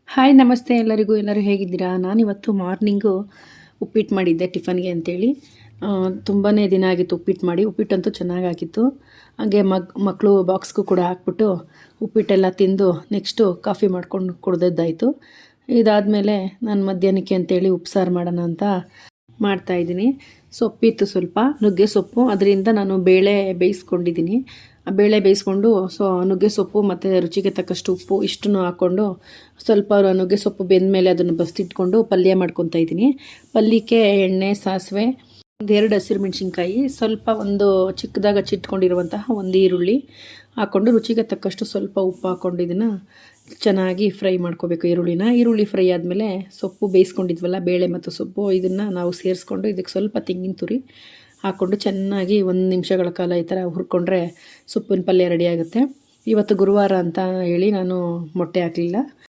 Hi ನಮಸ್ತೆ ಎಲ್ಲರಿಗೂ. ಎಲ್ಲರೂ ಹೇಗಿದ್ದೀರಾ? ನಾನಿವತ್ತು ಮಾರ್ನಿಂಗು ಉಪ್ಪಿಟ್ಟು ಮಾಡಿದ್ದೆ ಟಿಫನ್ಗೆ ಅಂತೇಳಿ. ತುಂಬಾ ದಿನ ಆಗಿತ್ತು ಉಪ್ಪಿಟ್ಟು ಮಾಡಿ. ಉಪ್ಪಿಟ್ಟಂತೂ ಚೆನ್ನಾಗಾಗಿತ್ತು. ಹಾಗೆ ಮಕ್ಕಳು ಬಾಕ್ಸ್ಗೂ ಕೂಡ ಹಾಕ್ಬಿಟ್ಟು ಉಪ್ಪಿಟ್ಟೆಲ್ಲ ತಿಂದು ನೆಕ್ಸ್ಟು ಕಾಫಿ ಮಾಡ್ಕೊಂಡು ಕುಡ್ದದ್ದಾಯಿತು. ಇದಾದಮೇಲೆ ನಾನು ಮಧ್ಯಾಹ್ನಕ್ಕೆ ಅಂತೇಳಿ ಉಪ್ಸಾರು ಮಾಡೋಣ ಅಂತ ಮಾಡ್ತಾಯಿದ್ದೀನಿ. ಸೊಪ್ಪಿತ್ತು, ಸ್ವಲ್ಪ ನುಗ್ಗೆ ಸೊಪ್ಪು, ಅದರಿಂದ ನಾನು ಬೇಳೆ ಬೇಯಿಸ್ಕೊಂಡಿದ್ದೀನಿ. ಆ ಬೇಳೆ ಬೇಯಿಸ್ಕೊಂಡು ನುಗ್ಗೆ ಸೊಪ್ಪು ಮತ್ತು ರುಚಿಗೆ ತಕ್ಕಷ್ಟು ಉಪ್ಪು ಇಷ್ಟನ್ನು ಹಾಕ್ಕೊಂಡು ಸ್ವಲ್ಪ ನುಗ್ಗೆ ಸೊಪ್ಪು ಬೆಂದಮೇಲೆ ಅದನ್ನು ಬಸ್ತಿಟ್ಕೊಂಡು ಪಲ್ಯ ಮಾಡ್ಕೊತಾ ಇದ್ದೀನಿ. ಪಲ್ಯಕ್ಕೆ ಎಣ್ಣೆ, ಸಾಸಿವೆ, ಒಂದೆರಡು ಹಸಿರು ಮೆಣಸಿನ್ಕಾಯಿ, ಸ್ವಲ್ಪ ಒಂದು ಚಿಕ್ಕದಾಗಿ ಹಚ್ಚಿಟ್ಕೊಂಡಿರುವಂತಹ ಒಂದು ಈರುಳ್ಳಿ ಹಾಕ್ಕೊಂಡು ರುಚಿಗೆ ತಕ್ಕಷ್ಟು ಸ್ವಲ್ಪ ಉಪ್ಪು ಹಾಕ್ಕೊಂಡು ಇದನ್ನು ಚೆನ್ನಾಗಿ ಫ್ರೈ ಮಾಡ್ಕೋಬೇಕು. ಈರುಳ್ಳಿ ಫ್ರೈ ಆದಮೇಲೆ ಸೊಪ್ಪು ಬೇಯಿಸ್ಕೊಂಡಿದ್ವಲ್ಲ, ಬೇಳೆ ಮತ್ತು ಸೊಪ್ಪು, ಇದನ್ನು ನಾವು ಸೇರಿಸ್ಕೊಂಡು ಇದಕ್ಕೆ ಸ್ವಲ್ಪ ತೆಂಗಿನ ತುರಿ ಹಾಕ್ಕೊಂಡು ಚೆನ್ನಾಗಿ 1 ನಿಮಿಷಗಳ ಕಾಲ ಈ ಥರ ಹುರ್ಕೊಂಡ್ರೆ ಸೊಪ್ಪಿನ ಪಲ್ಯ ರೆಡಿ ಆಗುತ್ತೆ. ಇವತ್ತು ಗುರುವಾರ ಅಂತ ಹೇಳಿ ನಾನು ಮೊಟ್ಟೆ ಹಾಕಲಿಲ್ಲ.